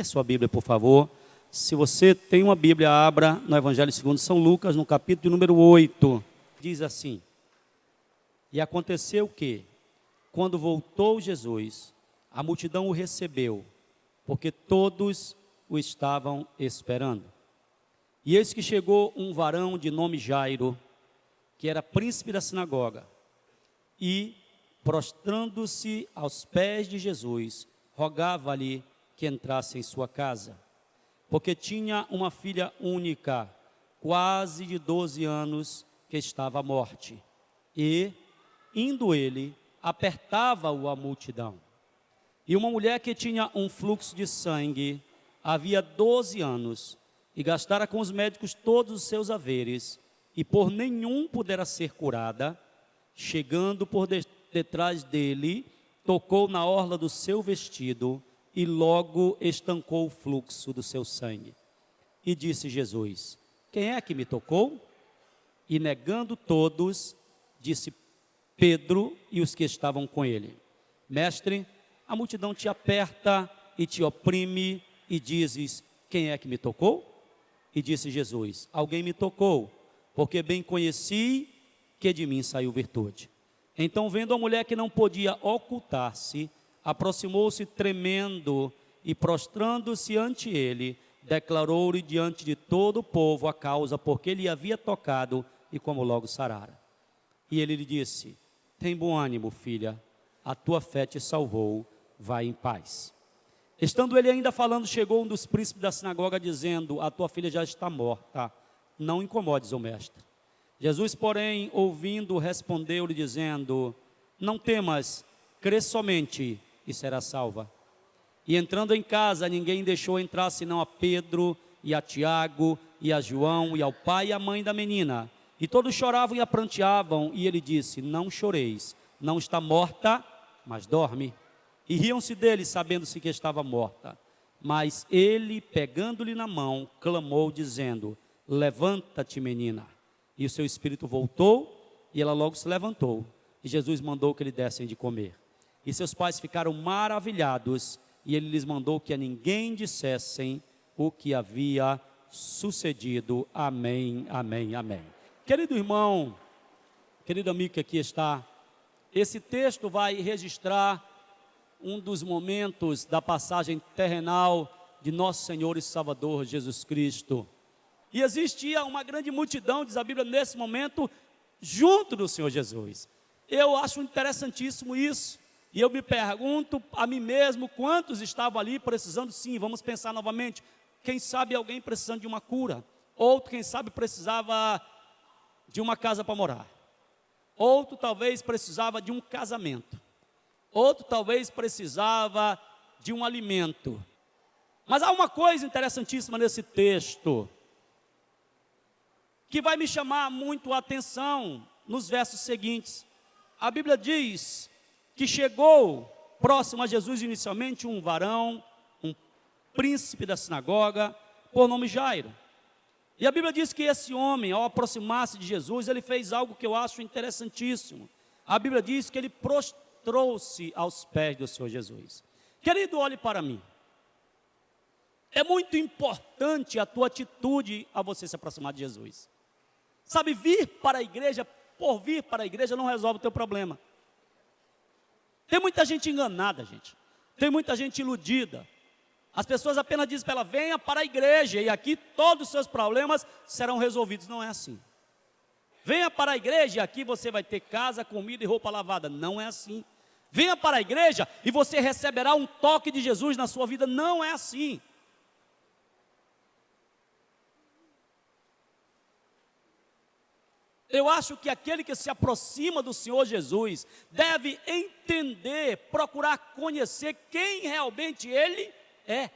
Pegue a sua Bíblia, por favor. Se você tem uma Bíblia, abra no Evangelho segundo São Lucas, no capítulo de número 8. Diz assim: E aconteceu que, quando voltou Jesus, a multidão o recebeu, porque todos o estavam esperando. E eis que chegou um varão de nome Jairo, que era príncipe da sinagoga, e, prostrando-se aos pés de Jesus, rogava-lhe que entrasse em sua casa, porque tinha uma filha única, quase de 12 anos, que estava à morte. E, indo ele, apertava-o a multidão. E uma mulher que tinha um fluxo de sangue, havia 12 anos, e gastara com os médicos todos os seus haveres, e por nenhum pudera ser curada, chegando por detrás dele, tocou na orla do seu vestido, e logo estancou o fluxo do seu sangue. E disse Jesus: Quem é que me tocou? E negando todos, disse Pedro e os que estavam com ele: Mestre, a multidão te aperta e te oprime, e dizes: Quem é que me tocou? E disse Jesus: Alguém me tocou, porque bem conheci que de mim saiu virtude. Então, vendo a mulher que não podia ocultar-se, aproximou-se tremendo e, prostrando-se ante ele, declarou-lhe diante de todo o povo a causa porque ele havia tocado e como logo sarara. E ele lhe disse: Tem bom ânimo, filha, a tua fé te salvou, vai em paz. Estando ele ainda falando, chegou um dos príncipes da sinagoga, dizendo: A tua filha já está morta, não incomodes o mestre. Jesus, porém, ouvindo, respondeu-lhe, dizendo: Não temas, crê somente, e será salva. E entrando em casa, ninguém deixou entrar, senão a Pedro, e a Tiago, e a João, e ao pai e à mãe da menina. E todos choravam e a pranteavam, e ele disse: Não choreis, não está morta, mas dorme. E riam-se dele, sabendo-se que estava morta. Mas ele, pegando-lhe na mão, clamou, dizendo: Levanta-te, menina. E o seu espírito voltou, e ela logo se levantou. E Jesus mandou que lhe dessem de comer. E seus pais ficaram maravilhados, e ele lhes mandou que a ninguém dissessem o que havia sucedido. Amém, amém, amém. Querido irmão, querido amigo que aqui está, esse texto vai registrar um dos momentos da passagem terrenal de nosso Senhor e Salvador Jesus Cristo. E existia uma grande multidão, diz a Bíblia, nesse momento, junto do Senhor Jesus. Eu acho interessantíssimo isso. E eu me pergunto a mim mesmo, quantos estavam ali precisando? Sim, vamos pensar novamente. Quem sabe alguém precisando de uma cura. Outro, quem sabe, precisava de uma casa para morar. Outro, talvez, precisava de um casamento. Outro, talvez, precisava de um alimento. Mas há uma coisa interessantíssima nesse texto, que vai me chamar muito a atenção nos versos seguintes. A Bíblia diz que chegou próximo a Jesus inicialmente um varão, um príncipe da sinagoga, por nome Jairo. E a Bíblia diz que esse homem, ao aproximar-se de Jesus, ele fez algo que eu acho interessantíssimo. A Bíblia diz que ele prostrou-se aos pés do Senhor Jesus. Querido, olhe para mim. É muito importante a tua atitude a você se aproximar de Jesus. Sabe, vir para a igreja, por vir para a igreja não resolve o teu problema. Tem muita gente enganada, gente. Tem muita gente iludida. As pessoas apenas dizem para ela: venha para a igreja e aqui todos os seus problemas serão resolvidos. Não é assim. Venha para a igreja e aqui você vai ter casa, comida e roupa lavada. Não é assim. Venha para a igreja e você receberá um toque de Jesus na sua vida. Não é assim. Eu acho que aquele que se aproxima do Senhor Jesus deve entender, procurar conhecer quem realmente Ele é.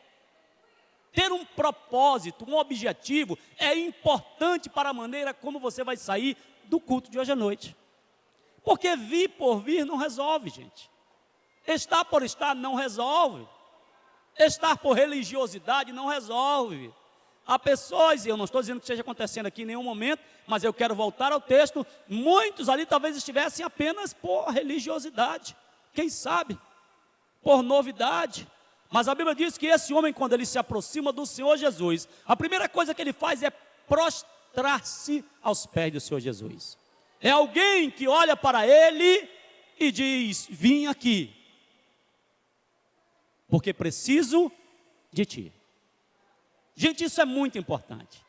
Ter um propósito, um objetivo é importante para a maneira como você vai sair do culto de hoje à noite. Porque vir por vir não resolve, gente. Estar por estar não resolve. Estar por religiosidade não resolve. Há pessoas, e eu não estou dizendo que esteja acontecendo aqui em nenhum momento, mas eu quero voltar ao texto, muitos ali talvez estivessem apenas por religiosidade, quem sabe, por novidade, Mas a Bíblia diz que esse homem, quando ele se aproxima do Senhor Jesus, a primeira coisa que ele faz é prostrar-se aos pés do Senhor Jesus. É alguém que olha para ele e diz: vim aqui, porque preciso de ti. Gente, isso é muito importante.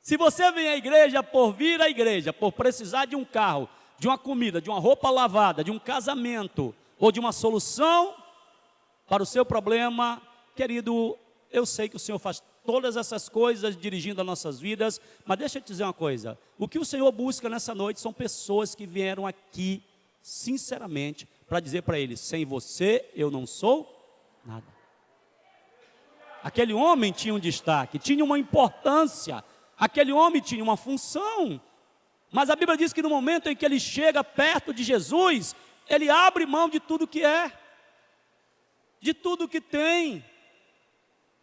Se você vem à igreja por vir à igreja, por precisar de um carro, de uma comida, de uma roupa lavada, de um casamento, ou de uma solução para o seu problema, querido, eu sei que o Senhor faz todas essas coisas dirigindo as nossas vidas, mas deixa eu te dizer uma coisa: o que o Senhor busca nessa noite são pessoas que vieram aqui, sinceramente, para dizer para Ele: sem você eu não sou nada. Aquele homem tinha um destaque, tinha uma importância, aquele homem tinha uma função, mas a Bíblia diz que no momento em que ele chega perto de Jesus, ele abre mão de tudo que é, de tudo que tem,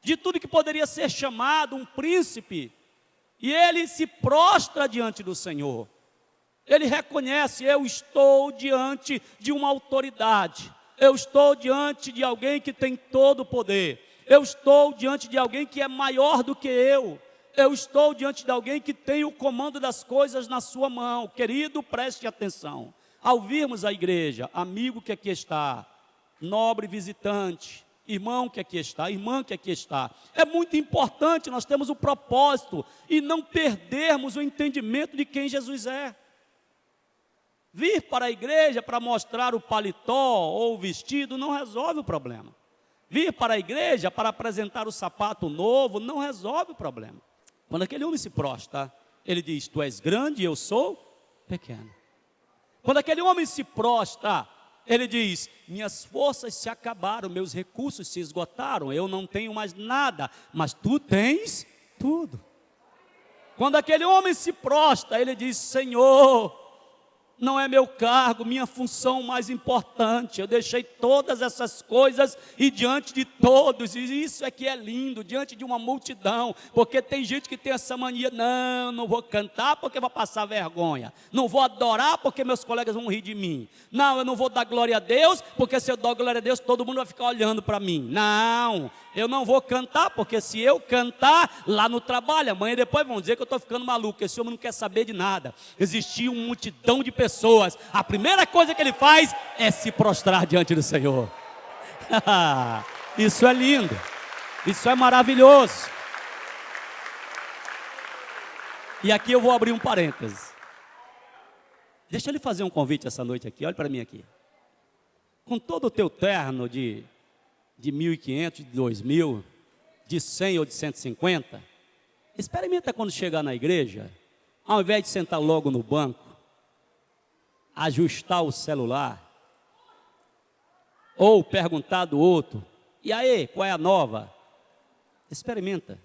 de tudo que poderia ser chamado um príncipe, e ele se prostra diante do Senhor. Ele reconhece: eu estou diante de uma autoridade, eu estou diante de alguém que tem todo o poder, eu estou diante de alguém que é maior do que eu estou diante de alguém que tem o comando das coisas na sua mão. Querido, preste atenção. Ao virmos a igreja, amigo que aqui está, nobre visitante, irmão que aqui está, irmã que aqui está, é muito importante nós termos o propósito e não perdermos o entendimento de quem Jesus é. Vir para a igreja para mostrar o paletó ou o vestido não resolve o problema. Vir para a igreja para apresentar o sapato novo não resolve o problema. Quando aquele homem se prostra, ele diz: tu és grande e eu sou pequeno. Quando aquele homem se prostra, ele diz: minhas forças se acabaram, meus recursos se esgotaram, eu não tenho mais nada, mas tu tens tudo. Quando aquele homem se prostra, ele diz: Senhor, não é meu cargo, minha função mais importante, eu deixei todas essas coisas e diante de todos, e isso é que é lindo, diante de uma multidão, porque tem gente que tem essa mania: não vou cantar porque vou passar vergonha, não vou adorar porque meus colegas vão rir de mim, não, eu não vou dar glória a Deus, porque se eu dou glória a Deus, todo mundo vai ficar olhando para mim, não, eu não vou cantar, porque se eu cantar lá no trabalho, amanhã depois vão dizer que eu estou ficando maluco, esse homem não quer saber de nada. Existia uma multidão de pessoas, a primeira coisa que ele faz é se prostrar diante do Senhor. Isso é lindo, isso é maravilhoso. E aqui eu vou abrir um parêntese. Deixa eu lhe fazer um convite essa noite aqui, olha para mim aqui. Com todo o teu terno de 1.500, de 2.000, de 100 ou de 150, experimenta quando chegar na igreja, ao invés de sentar logo no banco, ajustar o celular, ou perguntar do outro: e aí, qual é a nova? Experimenta.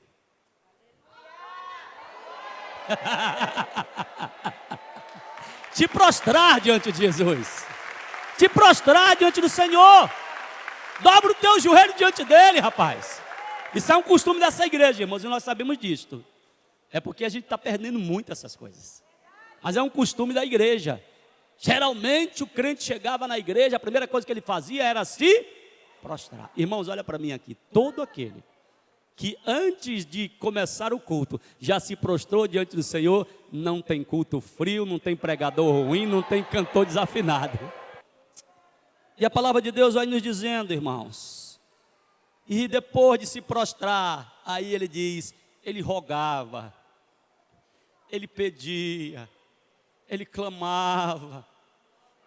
Te prostrar diante de Jesus, te prostrar diante do Senhor. Dobra o teu joelho diante dele, rapaz. Isso é um costume dessa igreja, irmãos, e nós sabemos disto. É porque a gente está perdendo muito essas coisas. Mas é um costume da igreja. Geralmente o crente chegava na igreja, a primeira coisa que ele fazia era se prostrar. Irmãos, olha para mim aqui. Todo aquele que antes de começar o culto já se prostrou diante do Senhor, não tem culto frio, não tem pregador ruim, não tem cantor desafinado. E a palavra de Deus vai nos dizendo, irmãos, e depois de se prostrar, aí ele diz, ele rogava, ele pedia, ele clamava,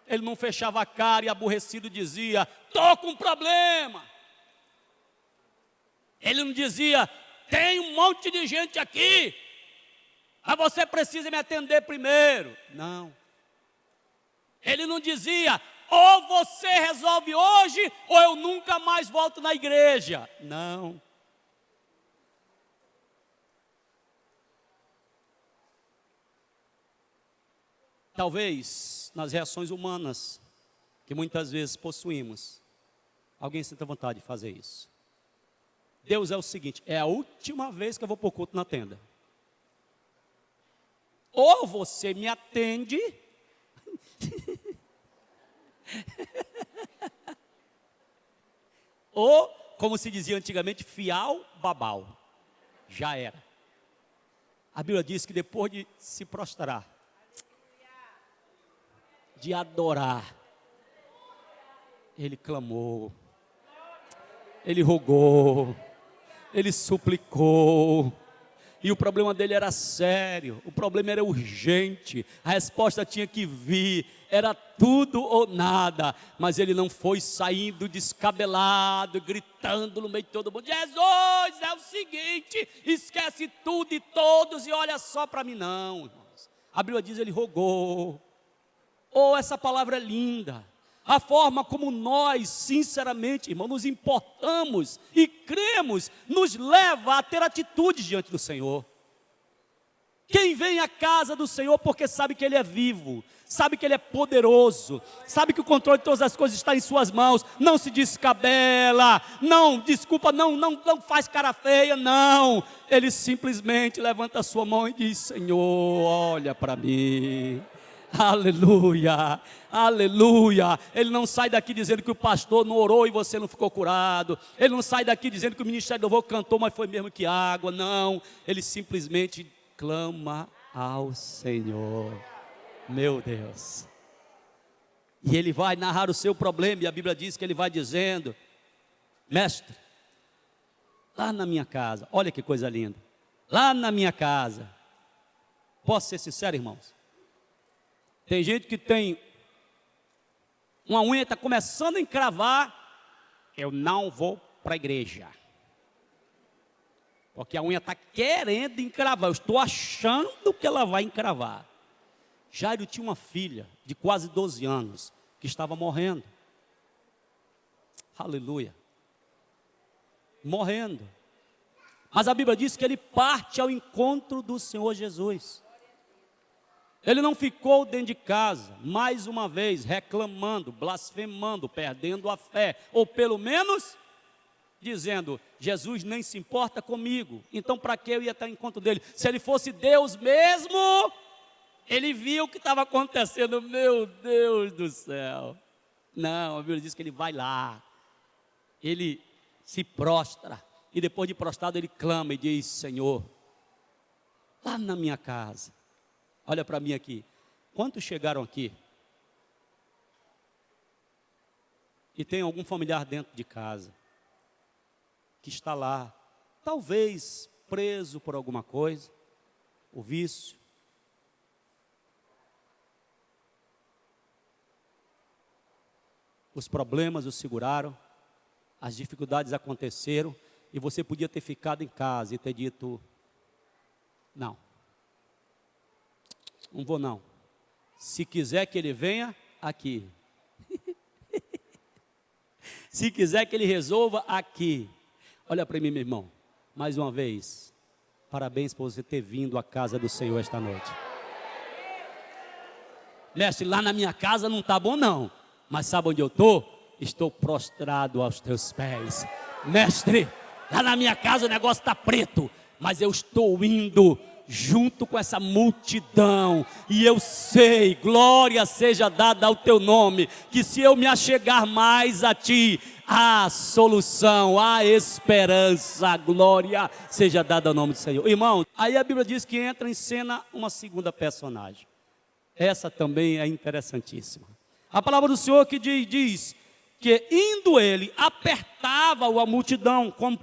ele não fechava a cara e aborrecido dizia: estou com um problema. Ele não dizia: tem um monte de gente aqui, mas você precisa me atender primeiro. Não. Ele não dizia: ou você resolve hoje, ou eu nunca mais volto na igreja. Não. Talvez nas reações humanas que muitas vezes possuímos, alguém sinta vontade de fazer isso. Deus é o seguinte: é a última vez que eu vou para o culto na tenda. Ou você me atende, Ou, como se dizia antigamente, fial babau. Já era. A Bíblia diz que depois de se prostrar, de adorar, ele clamou, ele rogou, ele suplicou. E o problema dele era sério, o problema era urgente, a resposta tinha que vir, era tudo ou nada. Mas ele não foi saindo descabelado, gritando no meio de todo mundo: Jesus, é o seguinte, esquece tudo e todos e olha só para mim. Não, irmãos. A Bíblia diz, ele rogou. Oh, essa palavra é linda. A forma como nós, sinceramente, irmão, nos importamos e cremos, nos leva a ter atitudes diante do Senhor. Quem vem à casa do Senhor porque sabe que Ele é vivo, sabe que Ele é poderoso, sabe que o controle de todas as coisas está em suas mãos, não se descabela, não faz cara feia, não. Ele simplesmente levanta a sua mão e diz: Senhor, olha para mim. Aleluia, aleluia. Ele não sai daqui dizendo que o pastor não orou e você não ficou curado. Ele não sai daqui dizendo que o ministério do louvor cantou, mas foi mesmo que água. Não, ele simplesmente clama ao Senhor. Meu Deus. E ele vai narrar o seu problema, e a Bíblia diz que ele vai dizendo: mestre, lá na minha casa, olha que coisa linda, lá na minha casa, posso ser sincero, irmãos? Tem gente que tem uma unha, está começando a encravar, eu não vou para a igreja, porque a unha está querendo encravar, eu estou achando que ela vai encravar. Jairo tinha uma filha de quase 12 anos, que estava morrendo. Aleluia. Morrendo. Mas a Bíblia diz que ele parte ao encontro do Senhor Jesus. Ele não ficou dentro de casa, mais uma vez, reclamando, blasfemando, perdendo a fé, ou pelo menos dizendo: Jesus nem se importa comigo, então para que eu ia estar em encontro dele? Se ele fosse Deus mesmo, ele viu o que estava acontecendo, meu Deus do céu. Não, a Bíblia diz que ele vai lá, ele se prostra, e depois de prostrado ele clama e diz: Senhor, lá na minha casa, olha para mim aqui, quantos chegaram aqui e tem algum familiar dentro de casa que está lá, talvez preso por alguma coisa, o vício, os problemas o seguraram, as dificuldades aconteceram, e você podia ter ficado em casa e ter dito: não vou não, se quiser que ele venha aqui, se quiser que ele resolva aqui. Olha para mim, meu irmão, mais uma vez, parabéns por você ter vindo à casa do Senhor esta noite. Mestre, lá na minha casa não está bom não, mas sabe onde eu estou? Estou prostrado aos teus pés. Mestre, lá na minha casa o negócio está preto, mas eu estou indo junto com essa multidão, e eu sei, glória seja dada ao teu nome, que se eu me achegar mais a ti, há solução, há esperança, a glória seja dada ao nome do Senhor. Irmão, aí a Bíblia diz que entra em cena uma segunda personagem, essa também é interessantíssima. A palavra do Senhor que diz que indo ele, apertava a multidão, como